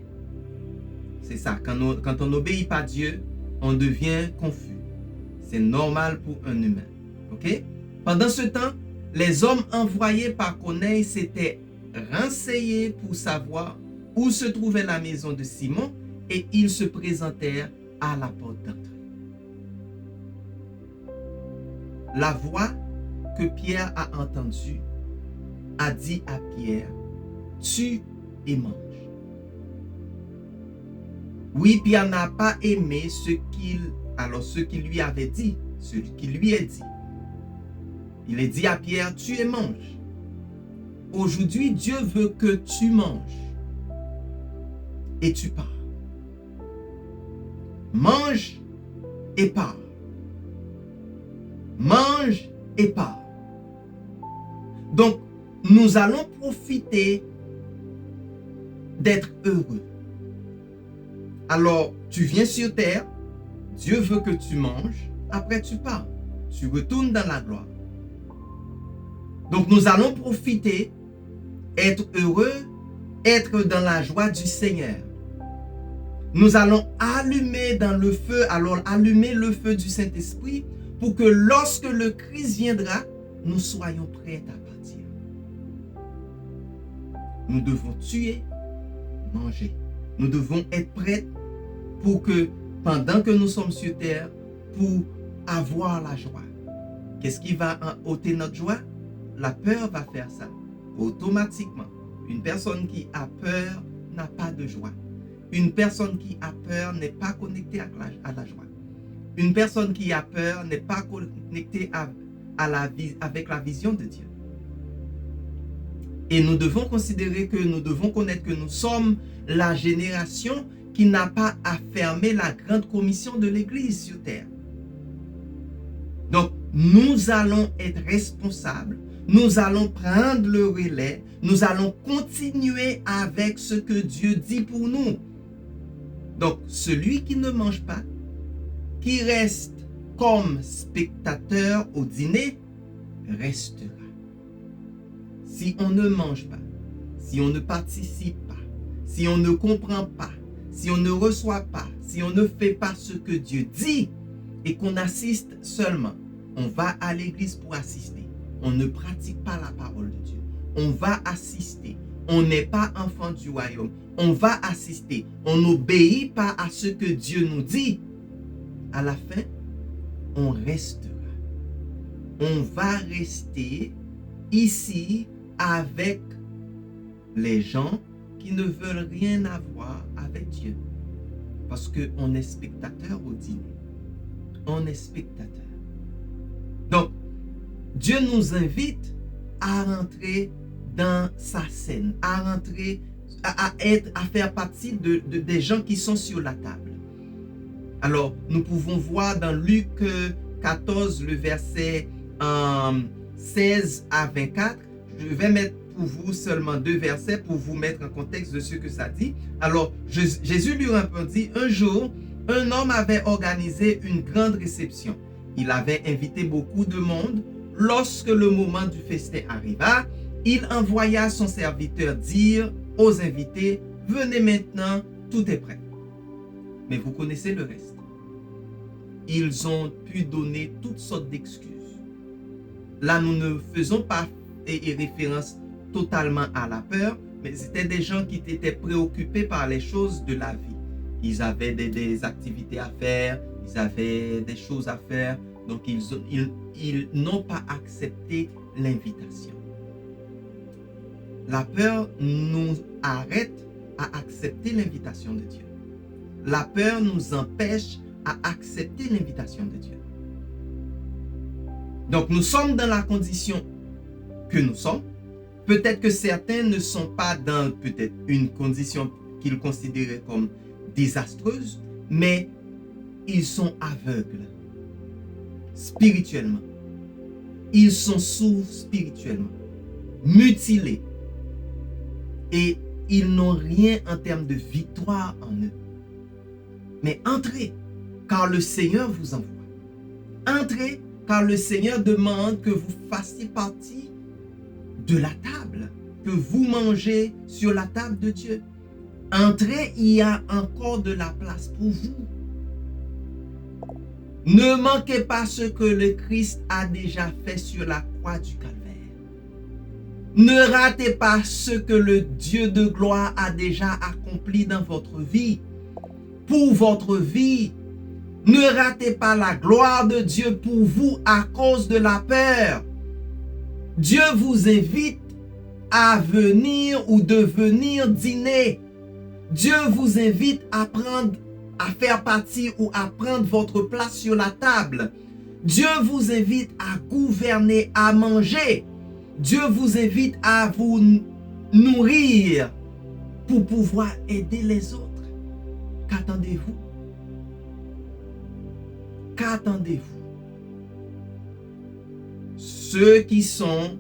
C'est ça, quand on n'obéit pas à Dieu, on devient confus. C'est normal pour un humain. Ok? Pendant ce temps, les hommes envoyés par Corneille s'étaient renseignés pour savoir où se trouvait la maison de Simon et ils se présentèrent à la porte d'entrée. La voix que Pierre a entendue a dit à Pierre, « Tue et mange. » Oui, Pierre n'a pas aimé ce qu'il lui avait dit, ce qu'il lui a dit. Il a dit à Pierre, tue et mange. Aujourd'hui, Dieu veut que tu manges et tu pars. Mange et pars. Mange et pars. Donc, nous allons profiter d'être heureux. Alors, tu viens sur terre, Dieu veut que tu manges, après tu pars. Tu retournes dans la gloire. Donc, nous allons profiter, être heureux, être dans la joie du Seigneur. Nous allons allumer le feu du Saint-Esprit pour que lorsque le Christ viendra, nous soyons prêts à partir. Nous devons tuer, manger. Nous devons être prêts pour que, pendant que nous sommes sur terre, pour avoir la joie. Qu'est-ce qui va ôter notre joie? La peur va faire ça. Automatiquement, une personne qui a peur n'a pas de joie. Une personne qui a peur n'est pas connectée à la joie. Une personne qui a peur n'est pas connectée avec la vision de Dieu. Et nous devons connaître que nous sommes la génération qui n'a pas à fermer la grande commission de l'Église sur terre. Donc, nous allons être responsables, nous allons prendre le relais, nous allons continuer avec ce que Dieu dit pour nous. Donc, celui qui ne mange pas, qui reste comme spectateur au dîner, restera. Si on ne mange pas, si on ne participe pas, si on ne comprend pas, si on ne reçoit pas, si on ne fait pas ce que Dieu dit et qu'on assiste seulement, on va à l'église pour assister. On ne pratique pas la parole de Dieu. On va assister. On n'est pas enfant du royaume. On va assister. On n'obéit pas à ce que Dieu nous dit. À la fin, on restera. On va rester ici avec les gens qui ne veulent rien avoir avec Dieu. Parce qu'on est spectateur au dîner. On est spectateur. Donc, Dieu nous invite à rentrer dans sa scène, à rentrer, à faire partie des gens qui sont sur la table. Alors, nous pouvons voir dans Luc 14, le verset 16 à 24. Je vais mettre pour vous seulement 2 versets pour vous mettre en contexte de ce que ça dit. Alors, Jésus lui répondit, un jour, un homme avait organisé une grande réception. Il avait invité beaucoup de monde. Lorsque le moment du festin arriva, il envoya son serviteur dire aux invités, venez maintenant, tout est prêt. Mais vous connaissez le reste. Ils ont pu donner toutes sortes d'excuses. Là, nous ne faisons pas référence totalement à la peur, mais c'était des gens qui étaient préoccupés par les choses de la vie. Ils avaient des activités à faire, ils avaient des choses à faire, donc ils n'ont pas accepté l'invitation. La peur nous arrête à accepter l'invitation de Dieu. La peur nous empêche à accepter l'invitation de Dieu. Donc nous sommes dans la condition que nous sommes. Peut-être que certains ne sont pas dans peut-être une condition qu'ils considéraient comme désastreuse, mais ils sont aveugles spirituellement. Ils sont sourds spirituellement, mutilés. Et ils n'ont rien en termes de victoire en eux. Mais entrez, car le Seigneur vous envoie. Entrez, car le Seigneur demande que vous fassiez partie de la table, que vous mangez sur la table de Dieu. Entrez, il y a encore de la place pour vous. Ne manquez pas ce que le Christ a déjà fait sur la croix du Calvaire. Ne ratez pas ce que le Dieu de gloire a déjà accompli dans votre vie, pour votre vie. Ne ratez pas la gloire de Dieu pour vous à cause de la peur. Dieu vous invite à venir ou de venir dîner. Dieu vous invite à faire partie ou à prendre votre place sur la table. Dieu vous invite à gouverner, à manger. Dieu vous invite à vous nourrir pour pouvoir aider les autres. Qu'attendez-vous? Qu'attendez-vous? Ceux qui sont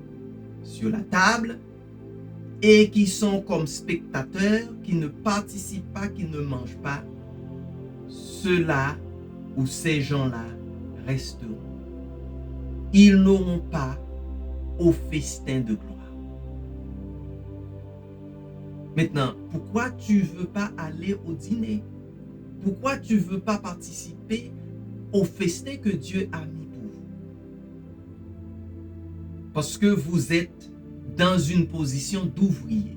sur la table et qui sont comme spectateurs, qui ne participent pas, qui ne mangent pas, ceux-là ou ces gens-là resteront. Ils n'auront pas au festin de gloire. Maintenant, pourquoi tu ne veux pas aller au dîner? Pourquoi tu ne veux pas participer au festin que Dieu a mis pour vous? Parce que vous êtes dans une position d'ouvrier.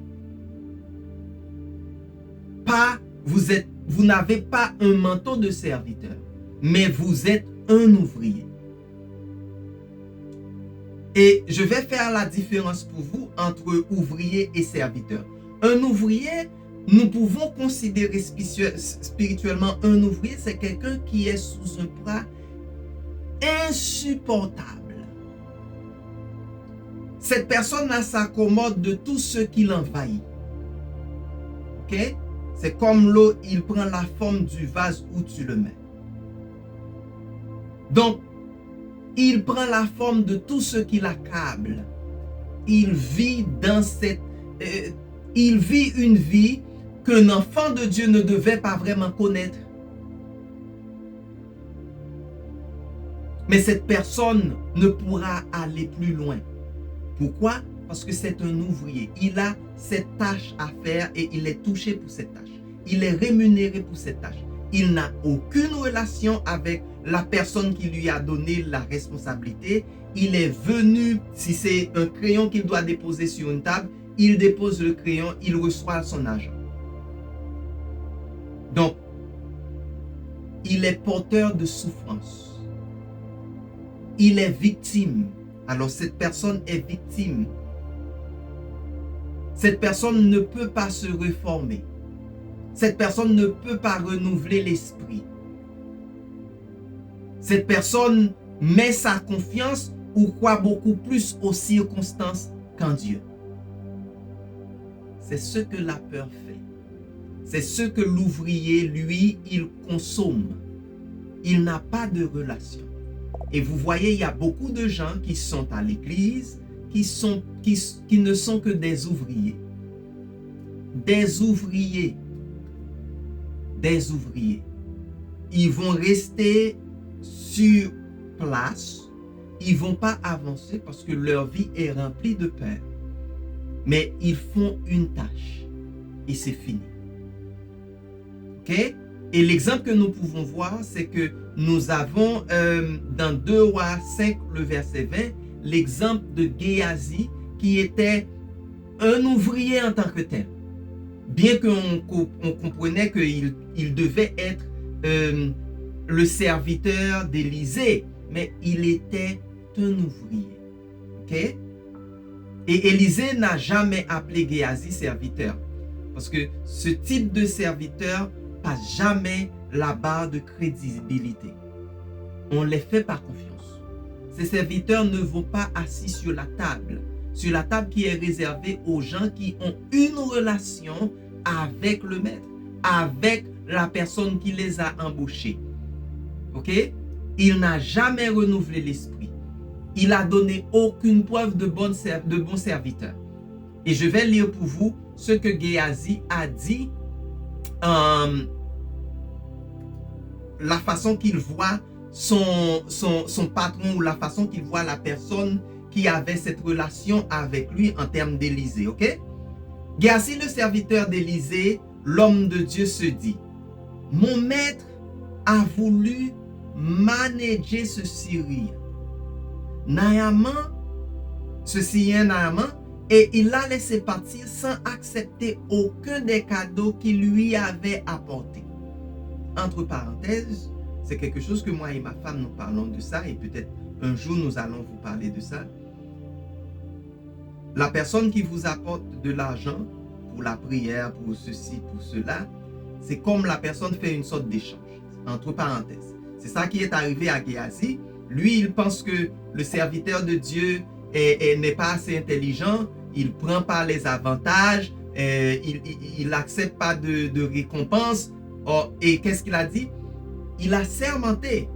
Vous n'avez pas un manteau de serviteur, mais vous êtes un ouvrier. Et je vais faire la différence pour vous entre ouvrier et serviteur. Un ouvrier, nous pouvons considérer spirituellement un ouvrier, c'est quelqu'un qui est sous un poids insupportable. Cette personne s'accommode de tout ce qui l'envahit. Ok? C'est comme l'eau, il prend la forme du vase où tu le mets. Donc, il prend la forme de tout ce qui l'accable. Il vit une vie qu'un enfant de Dieu ne devait pas vraiment connaître. Mais cette personne ne pourra aller plus loin. Pourquoi? Parce que c'est un ouvrier. Il a cette tâche à faire et il est touché pour cette tâche. Il est rémunéré pour cette tâche. Il n'a aucune relation avec la personne qui lui a donné la responsabilité. Il est venu, si c'est un crayon qu'il doit déposer sur une table, il dépose le crayon, il reçoit son argent. Donc, il est porteur de souffrance. Il est victime. Alors, cette personne est victime. Cette personne ne peut pas se réformer. Cette personne ne peut pas renouveler l'esprit. Cette personne met sa confiance ou croit beaucoup plus aux circonstances qu'en Dieu. C'est ce que la peur fait. C'est ce que l'ouvrier, lui, il consomme. Il n'a pas de relation. Et vous voyez, il y a beaucoup de gens qui sont à l'église, qui ne sont que des ouvriers. Des ouvriers. Des ouvriers. Ils vont rester sur place. Ils ne vont pas avancer parce que leur vie est remplie de peur. Mais ils font une tâche. Et c'est fini. Ok? Et l'exemple que nous pouvons voir, c'est que nous avons dans 2 Rois 5, le verset 20, l'exemple de Géasi qui était un ouvrier en tant que tel. Bien qu'on comprenait qu'il devait être le serviteur d'Élisée, mais il était un ouvrier. Ok? Et Élisée n'a jamais appelé Géasi serviteur. Parce que ce type de serviteur passe jamais la barre de crédibilité. On les fait par confiance. Ces serviteurs ne vont pas assis sur la table qui est réservée aux gens qui ont une relation avec le maître, avec la personne qui les a embauchés. Ok? Il n'a jamais renouvelé l'esprit. Il n'a donné aucune preuve de bon serviteur. Et je vais lire pour vous ce que Géasi a dit, la façon qu'il voit son patron ou la façon qu'il voit la personne qui avait cette relation avec lui en termes d'Élisée. Ok? Géasi, le serviteur d'Élisée, l'homme de Dieu, se dit: mon maître a voulu manager ce Syrien, Naaman, et il l'a laissé partir sans accepter aucun des cadeaux qu'il lui avait apportés. Entre parenthèses, c'est quelque chose que moi et ma femme nous parlons de ça, et peut-être un jour nous allons vous parler de ça. La personne qui vous apporte de l'argent pour la prière, pour ceci, pour cela, c'est comme la personne fait une sorte d'échange. Entre parenthèses. C'est ça qui est arrivé à Géasi. Lui, il pense que le serviteur de Dieu n'est pas assez intelligent, il ne prend pas les avantages, il n'accepte pas de récompense. Oh, et qu'est-ce qu'il a dit? Il a sermenté: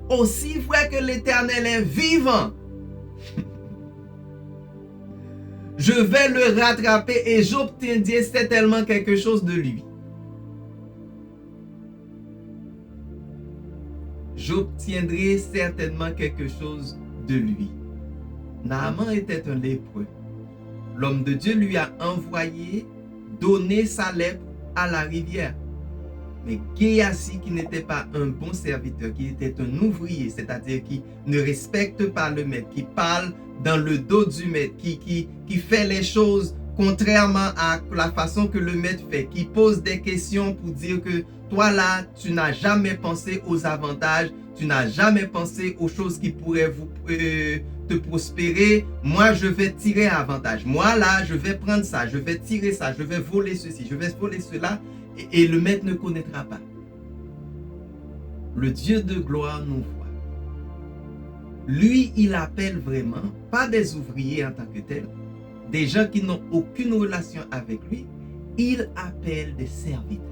aussi vrai que l'Éternel est vivant, je vais le rattraper et j'obtiendrai certainement quelque chose de lui. J'obtiendrai certainement quelque chose de lui. Naaman était un lépreux. L'homme de Dieu lui a envoyé donné sa lèpre à la rivière. Mais Géasi, qui n'était pas un bon serviteur, qui était un ouvrier, c'est-à-dire qui ne respecte pas le maître, qui parle dans le dos du maître, qui fait les choses contrairement à la façon que le maître fait, qui pose des questions pour dire que toi là, tu n'as jamais pensé aux avantages, tu n'as jamais pensé aux choses qui pourraient te prospérer. Moi, je vais tirer avantage. Moi là, je vais prendre ça, je vais tirer ça, je vais voler ceci, je vais voler cela. Et le maître ne connaîtra pas. Le Dieu de gloire nous voit. Lui, il appelle vraiment, pas des ouvriers en tant que tels, des gens qui n'ont aucune relation avec lui, il appelle des serviteurs.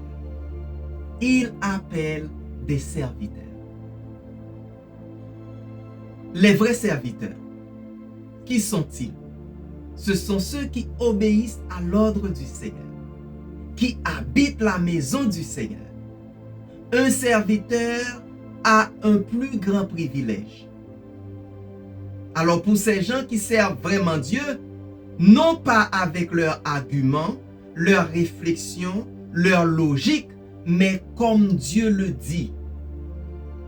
Il appelle des serviteurs. Les vrais serviteurs, qui sont-ils? Ce sont ceux qui obéissent à l'ordre du Seigneur, qui habitent la maison du Seigneur. Un serviteur a un plus grand privilège. Alors pour ces gens qui servent vraiment Dieu, non pas avec leurs arguments, leurs réflexions, leur logique, mais comme Dieu le dit.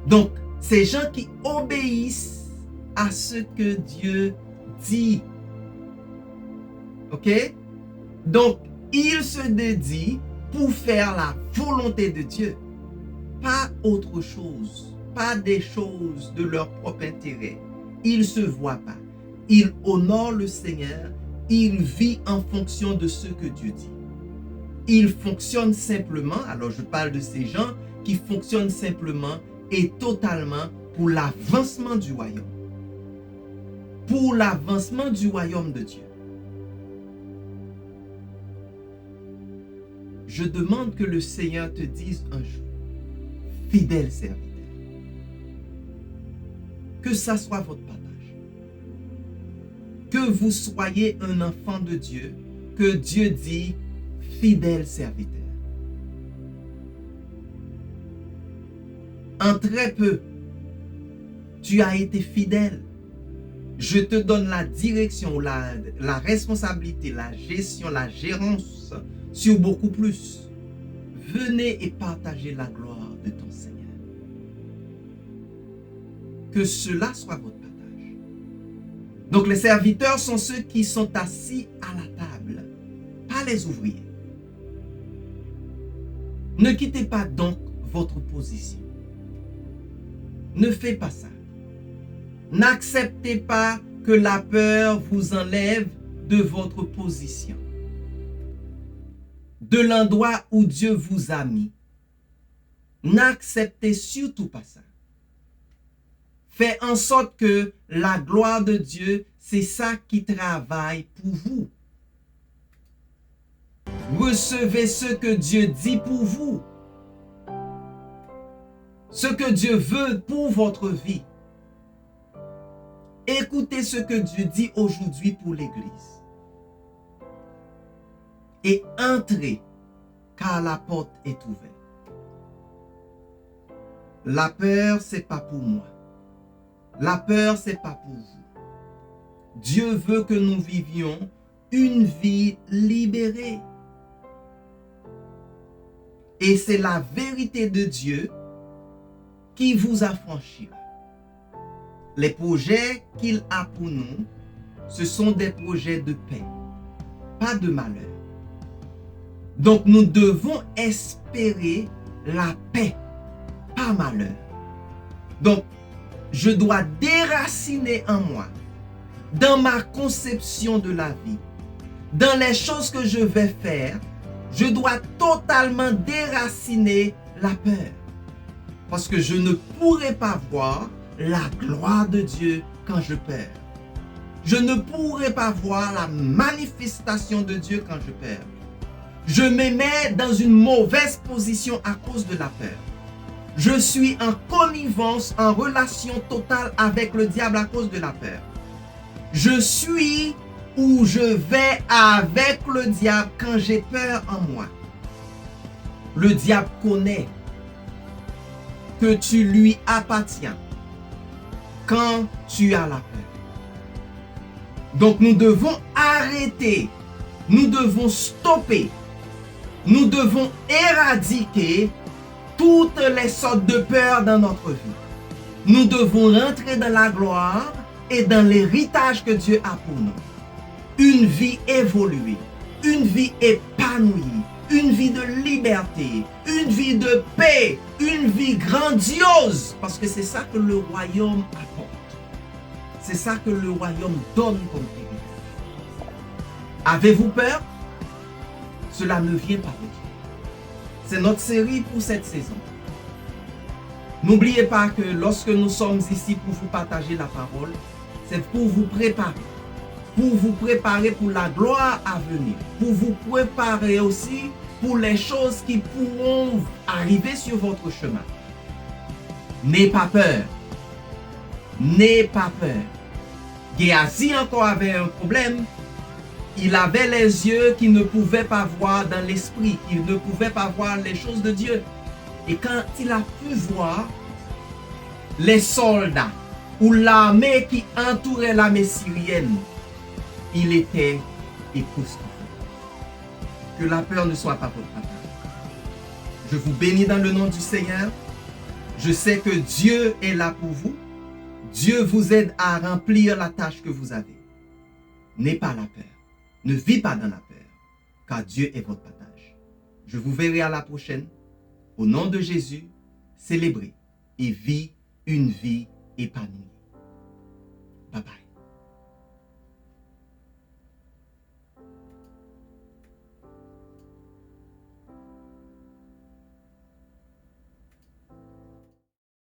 Donc, ces gens qui obéissent à ce que Dieu dit. Ok? Donc, ils se dédient pour faire la volonté de Dieu. Pas autre chose. Pas des choses de leur propre intérêt. Ils ne se voient pas. Ils honorent le Seigneur. Ils vivent en fonction de ce que Dieu dit. Ils fonctionnent simplement, alors je parle de ces gens qui fonctionnent simplement et totalement pour l'avancement du royaume. Pour l'avancement du royaume de Dieu. Je demande que le Seigneur te dise un jour, fidèle serviteur, que ça soit votre partage, que vous soyez un enfant de Dieu, que Dieu dit fidèle serviteur. En très peu, tu as été fidèle. Je te donne la direction, la responsabilité, la gestion, la gérance sur beaucoup plus. Venez et partagez la gloire de ton Seigneur. Que cela soit votre partage. Donc les serviteurs sont ceux qui sont assis à la table, pas les ouvriers. Ne quittez pas donc votre position. Ne faites pas ça. N'acceptez pas que la peur vous enlève de votre position, de l'endroit où Dieu vous a mis. N'acceptez surtout pas ça. Faites en sorte que la gloire de Dieu, c'est ça qui travaille pour vous. Recevez ce que Dieu dit pour vous. Ce que Dieu veut pour votre vie. Écoutez ce que Dieu dit aujourd'hui pour l'Église. Et entrez, car la porte est ouverte. La peur, c'est pas pour moi. La peur, c'est pas pour vous. Dieu veut que nous vivions une vie libérée. Et c'est la vérité de Dieu qui vous affranchira. Les projets qu'il a pour nous, ce sont des projets de paix, pas de malheur. Donc nous devons espérer la paix, pas malheur. Donc, je dois déraciner en moi, dans ma conception de la vie, dans les choses que je vais faire, je dois totalement déraciner la peur. Parce que je ne pourrai pas voir la gloire de Dieu quand je perds. Je ne pourrai pas voir la manifestation de Dieu quand je perds. Je me mets dans une mauvaise position à cause de la peur. Je suis en connivence, en relation totale avec le diable à cause de la peur. Je suis où je vais avec le diable quand j'ai peur en moi. Le diable connaît que tu lui appartiens quand tu as la peur. Donc nous devons arrêter, nous devons stopper Nous devons éradiquer toutes les sortes de peurs dans notre vie. Nous devons rentrer dans la gloire et dans l'héritage que Dieu a pour nous. Une vie évoluée, une vie épanouie, une vie de liberté, une vie de paix, une vie grandiose. Parce que c'est ça que le royaume apporte. C'est ça que le royaume donne comme héritage. Avez-vous peur? Cela ne vient pas de Dieu. C'est notre série pour cette saison. N'oubliez pas que lorsque nous sommes ici pour vous partager la parole, c'est pour vous préparer pour la gloire à venir, pour vous préparer aussi pour les choses qui pourront arriver sur votre chemin. N'ayez pas peur. N'ayez pas peur. Géasi encore avait un problème. Il avait les yeux qu'il ne pouvait pas voir dans l'esprit, qu'il ne pouvait pas voir les choses de Dieu. Et quand il a pu voir les soldats ou l'armée qui entourait l'armée syrienne, il était époustouflé. Que la peur ne soit pas votre partage. Je vous bénis dans le nom du Seigneur. Je sais que Dieu est là pour vous. Dieu vous aide à remplir la tâche que vous avez. N'ayez pas la peur. Ne vis pas dans la peur, car Dieu est votre partage. Je vous verrai à la prochaine. Au nom de Jésus, célébrez et vis une vie épanouie. Bye bye.